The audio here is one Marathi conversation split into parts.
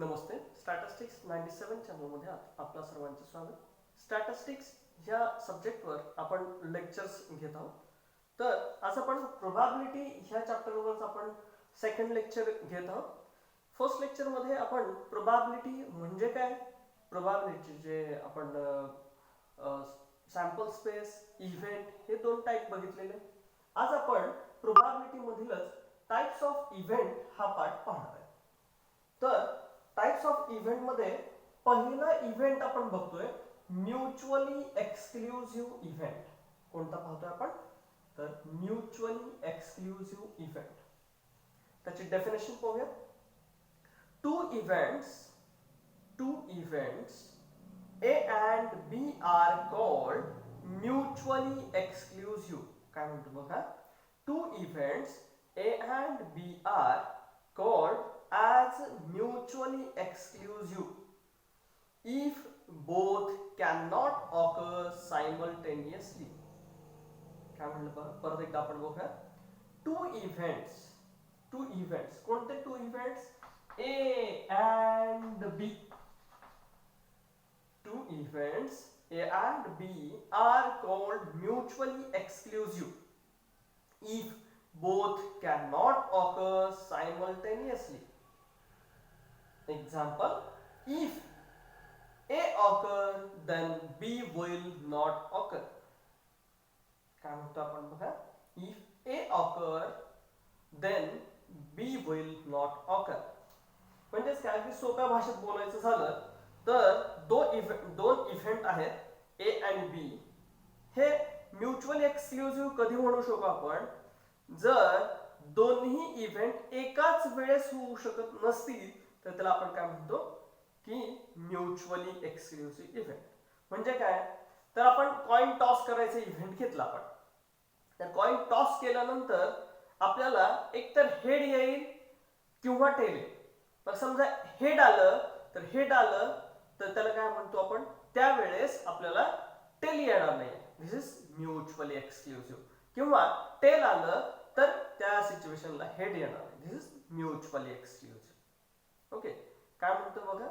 नमस्ते. स्टॅटिस्टिक्स 97 चॅनलमध्ये आपल्या सर्वांचे स्वागत. स्टॅटिस्टिक्स ह्या सब्जेक्टवर आपण लेक्चर्स घेत आहोत. तर आज आपण प्रोबॅबिलिटी ह्या चॅप्टरवर आपण सेकंड लेक्चर घेत आहोत. फर्स्ट लेक्चरमध्ये आपण प्रोबॅबिलिटी म्हणजे काय, प्रोबॅबिलिटी जे आपण सॅम्पल स्पेस, इव्हेंट हे दोन टाईप बघितलेले. आज आपण प्रोबॅबिलिटी मधीलच टाइप्स ऑफ इव्हेंट हा पार्ट पाहणार आहे. तर टाइप्स ऑफ इव्हेंट मध्ये पहिला इव्हेंट आपण बघतोय म्युच्युअली एक्सक्लुझिव्ह इव्हेंट. कोणता पाहतोय आपण? तर म्युच्युअली एक्सक्लुझिव्ह इव्हेंट. त्याची डेफिनेशन पाहूया. Two events A and B are called mutually exclusive. काय म्हणतो बघा, two events A and B are called as mutually exclusive if both cannot occur simultaneously. काय म्हणलं परत एकदा आपण बघूया. टू इव्हेंट्स कोणते two events? A and B. Two events A and B are called mutually exclusive if both cannot occur simultaneously. Example, if A occur then B will not occur. काय म्हणतो आपण बघा, if A occur then B will not occur. म्हणजेच काय की सोप्या भाषेत बोलायचं झालं तर दोन इव्हेंट आहेत ए आणि बी. हे म्युच्युअली एक्सक्लुझिव्ह कधी म्हणू शकतो आपण? जर दोन्ही इव्हेंट एकाच वेळेस होऊ शकत नसतील तर त्याला आपण काय म्हणतो की म्युच्युअली एक्सक्लुझिव्ह इव्हेंट. म्हणजे काय, तर आपण कॉइन टॉस करायचं इव्हेंट घेतला आपण. तर कॉइन टॉस केल्यानंतर आपल्याला एकतर हेड येईल किंवा टेल येईल. मग समजा हेड आलं तर त्याला काय म्हणतो आपण, त्यावेळेस आपल्याला टेल येणार नाही. दिस इज म्युच्युअली एक्सक्लुझिव्ह. किंवा टेल आलं तर त्या सिच्युएशनला हेड येणार नाही. दिस इज म्युच्युअली एक्सक्लुझिव्ह. ओके, काय म्हणतो बघा,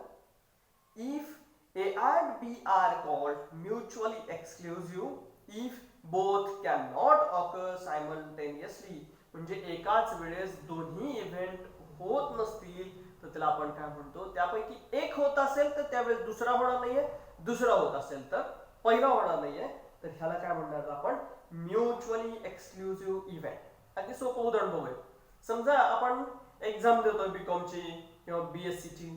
if A and B are called mutually exclusive if both cannot occur simultaneously. म्हणजे एकाच वेळेस दोन्ही इव्हेंट होत नसतील तर त्याला आपण काय म्हणतो, त्यापैकी एक होत असेल तर त्यावेळेस दुसरा होणार नाहीये, दुसरा होत असेल तर पहिला होणार नाहीये, तर ह्याला काय म्हणणार आपण, म्युच्युअली एक्सक्लुझिव्ह इव्हेंट. अगदी सोपं उदाहरण बघूया. समजा आपण एक्झाम देतोय बीकॉमची किंवा बीएससी ची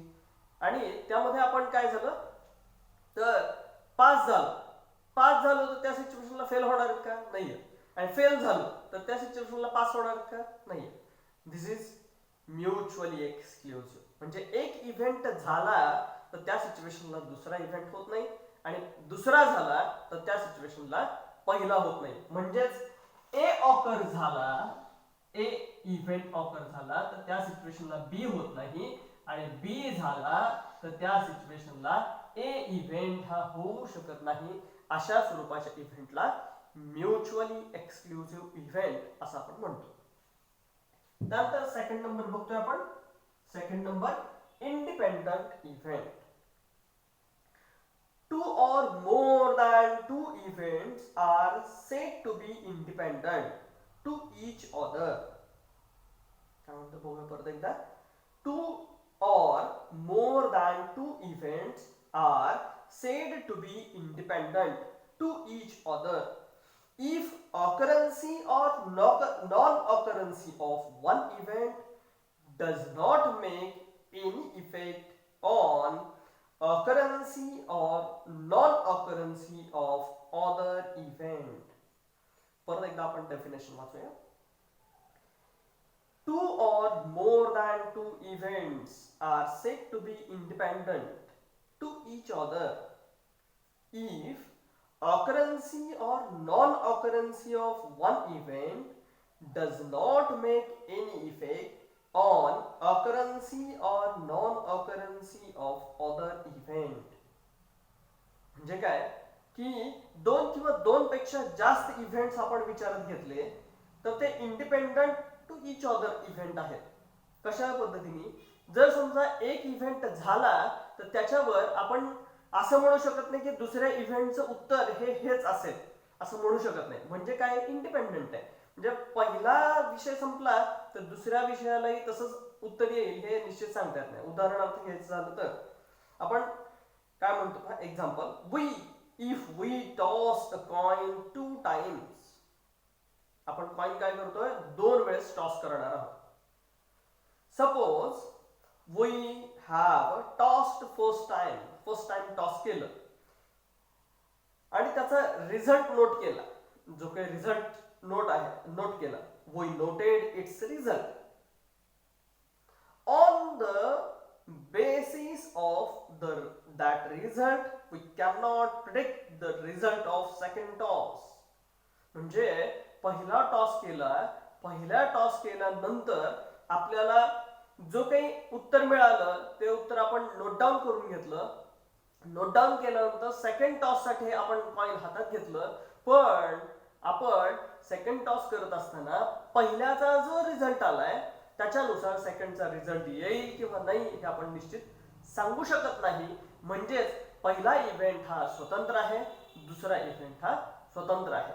आणि त्यामध्ये आपण काय झालं तर पास झालो तर त्या सिच्युएशनला फेल होणार आहेत का? नाहीये. आणि फेल झालो तर त्या सिच्युएशनला पास होणार आहेत का? नाहीये. दिस इज म्युच्युअली एक्सक्लुझिव्ह. म्हणजे एक इव्हेंट झाला तर त्या सिच्युएशनला दुसरा इव्हेंट होत नाही आणि दुसरा झाला तर त्या सिच्युएशनला पहिला होत नाही. म्हणजेच ए इव्हेंट ऑकर झाला तर त्या सिच्युएशनला बी होत नाही आणि बी झाला तर त्या सिच्युएशनला ए इव्हेंट हा होऊ शकत नाही. अशा स्वरूपाच्या इव्हेंटला म्युच्युअली एक्सक्लुझिव्ह इव्हेंट असं आपण म्हणतो. त्यानंतर सेकंड नंबर बघतोय आपण. Second number independent event. Two or more than two events are said to be independent to each other. काय म्हणतो बघूया परत एकदा. Two or more than two events are said to be independent to each other if occurrence or non-occurrence of one event does not make any effect on occurrence or non-occurrence of other event. परत एकदा आपण definition वाचूया. Two or more than two events are said to be independent to each other if occurrence or non-occurrence of one event does not make any effect on occurrence or non-occurrence of other event. म्हणजे काय की दोन किंवा दोन पेक्षा जास्त इव्हेंट्स आपण विचारात घेतले तर ते independent to each other event आहेत. कशा पद्धतीने जर समजा एक इव्हेंट झाला तर त्याच्यावर आपण असं म्हणू शकत नाही की दुसऱ्या इव्हेंटचं उत्तर हेच असेल असं म्हणू शकत नाही. म्हणजे काय, इंडिपेंडेंट आहे. म्हणजे पहिला विषय संपला तर दुसऱ्या विषयालाही तसंच उत्तर येईल हे निश्चित सांगता येत नाही. उदाहरणार्थ घ्यायचं झालं तर आपण काय म्हणतो, example, if we toss a coin 2 times. आपण कॉइन काय करतोय, 2 वेळेस टॉस करणार आहोत. Suppose we have tossed first time toss केलं आणि त्याचा रिझल्ट नोट केला. जो काही रिझल्ट नोट केला, we noted its result. On the basis of that result we cannot predict the result of second toss. म्हणजे पहिला टॉस केल्यानंतर आपल्याला जो काही उत्तर मिळालं ते उत्तर आपण नोट डाऊन करून घेतलं. नोट डाऊन केल्यानंतर सेकंड टॉस साठी आपण कॉइन हातात घेतलं. पण आपण सेकंड टॉस करत असताना पहिल्याचा जो रिझल्ट आलाय त्याच्यानुसार सेकंडचा रिझल्ट येईल किंवा नाही हे आपण निश्चित सांगू शकत नाही. म्हणजेच पहिला इव्हेंट हा स्वतंत्र आहे, दुसरा इव्हेंट हा स्वतंत्र आहे.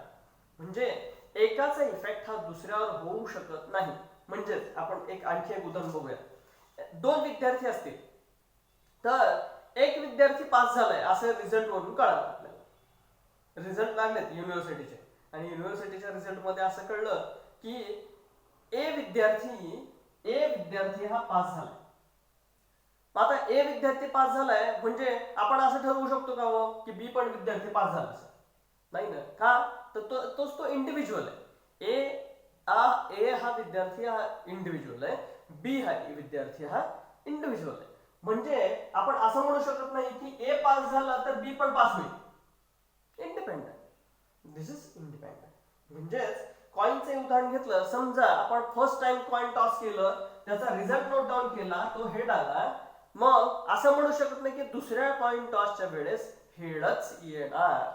म्हणजे एकाचा इफेक्ट हा दुसऱ्यावर होऊ शकत नाही. म्हणजेच आपण आणखी एक उदाहरण बघूया. 2 विद्यार्थी असतील तर एक विद्यार्थी पास झालाय असं रिझल्ट वरून कळालं आपल्याला. रिझल्ट लागलेत युनिव्हर्सिटीचे आणि युनिव्हर्सिटीच्या रिझल्ट मध्ये असं कळलं की ए विद्यार्थी हा पास झालाय. आता ए विद्यार्थी पास झालाय म्हणजे आपण असं ठरवू शकतो का हो की बी पण विद्यार्थी पास झाला नाही ना. का तर तोच तो इंडिव्हिज्युअल आहे. ए हा विद्यार्थी हा इंडिव्हिज्युअल आहे, बी हा विद्यार्थी हा इंडिव्हिज्युअल आहे. म्हणजे आपण असं म्हणू शकत नाही की ए पास झाला तर बी पण पास होईल. Independent, this is independent. म्हणजेच कॉइनचे उदाहरण घेतलं, समजा आपण फर्स्ट टाइम कॉइन टॉस केलं, त्याचा रिझल्ट नोट डाऊन केला, तो हेड आला. मग असं म्हणू शकत नाही की दुसऱ्या कॉइन टॉसच्या वेळेस हेडच येणार,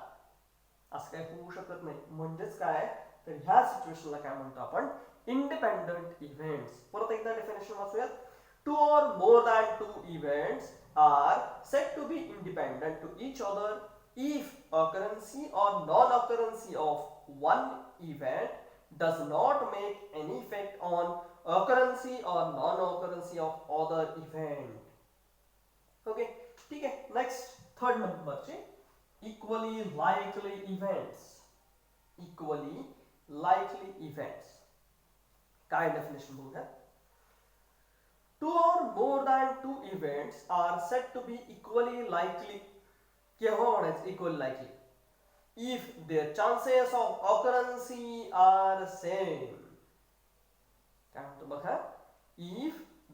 असं काही होऊ शकत नाही. म्हणजेच काय, तर ह्या सिच्युएशनला काय म्हणतो आपण, इंडिपेंडंट इव्हेंट्स. परत एकदा definition वाचूयात. 2 or more than 2 events are said to be independent to each other if occurrence or non-occurrence of one event does not make any effect on occurrence or non-occurrence of other event. Okay, ठीक आहे. नेक्स्ट थर्ड नंबरचे equally likely events. Equally likely events काय डेफिनेशन बघूया. 2 or more than 2 events are said to be equally likely. केव्हा म्हणायचं equally likely? If their chances of occurrence are same. काय म्हणतो बघा, if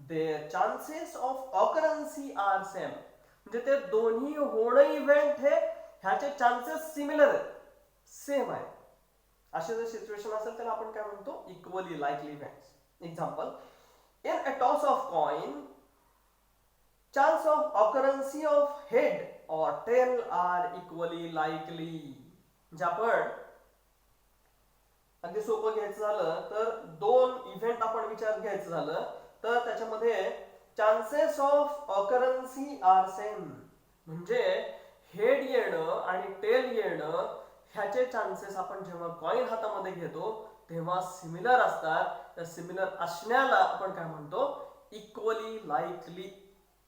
their chances of occurrence are same. म्हणजे ते दोन्ही होणं इव्हेंट हे ह्याचे चान्सेस सिमिलर आहेत, सेम आहे. अशी जर सिच्युएशन असेल तर आपण काय म्हणतो, equally likely events. Example, in a toss of coin, chance of occurrence of head or tail are equally likely. म्हणजे आपण अगदी सोपं घ्यायचं झालं तर 2 इव्हेंट आपण विचार घ्यायचं झालं तर त्याच्यामध्ये चान्सेस ऑफ ऑकरन्सी आर सेम. म्हणजे हेड येणं आणि टेल येणं ह्याचे चान्सेस आपण जेव्हा कॉइन हातामध्ये घेतो तेव्हा सिमिलर असतात. त्या सिमिलर असण्याला आपण काय म्हणतो, इक्वली लाइकली.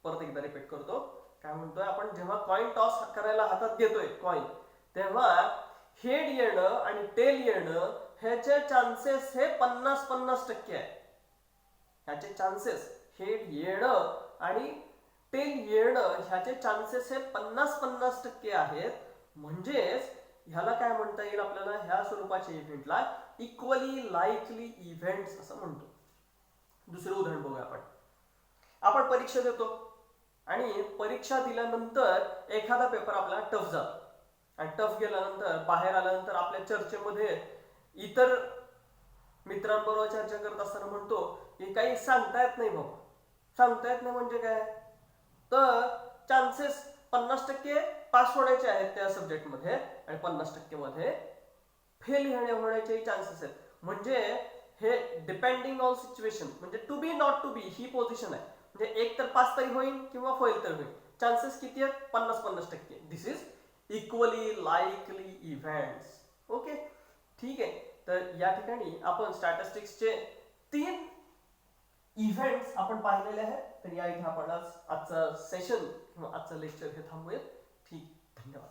परत एकदा रिपीट करतो, काय म्हणतोय आपण, जेव्हा कॉइन टॉस करायला हातात घेतोय कॉइन, तेव्हा हेड येणं आणि टेल येणं ह्याचे चान्सेस हे 50-50% आहे. ह्याचे चान्सेस हेड येणं आणि टेल येणं ह्याचे चान्सेस हे 50-50% आहेत. म्हणजेच ह्याला काय म्हणता येईल आपल्याला, ह्या स्वरूपाच्या इव्हेंटला इक्वली लाइकली इव्हेंट्स असं म्हणतो. दुसरं उदाहरण बघूया आपण. आपण परीक्षा देतो आणि परीक्षा दिल्यानंतर एखादा पेपर आपल्याला टफ जातो आणि टफ गेल्यानंतर बाहेर आल्यानंतर आपल्या चर्चेमध्ये इतर मित्रांबरोबर चर्चा करत असताना म्हणतो की काही सांगता येत नाही बाबा. सांगता येत नाही म्हणजे काय, तर चान्सेस 50% पास होण्याचे आहेत त्या सब्जेक्टमध्ये आणि 50% मध्ये फेल होण्याचे चान्सेस आहेत. म्हणजे हे डिपेंडिंग ऑन सिच्युएशन, म्हणजे to be not to be ही पोझिशन आहे. ते एक तर पास तरी होईल किंवा फेल तर होईल. चान्सेस किती आहेत? 50-50%. This is equally likely events. Okay, ठीक आहे. तर या ठिकाणी आपण स्टॅटिस्टिक्सचे 3 इव्हेंट्स आपण पाहिलेले आहेत. तर या इथे आपण आजचं सेशन किंवा आजचं लेक्चर हे थांबूयात. ठीक, धन्यवाद.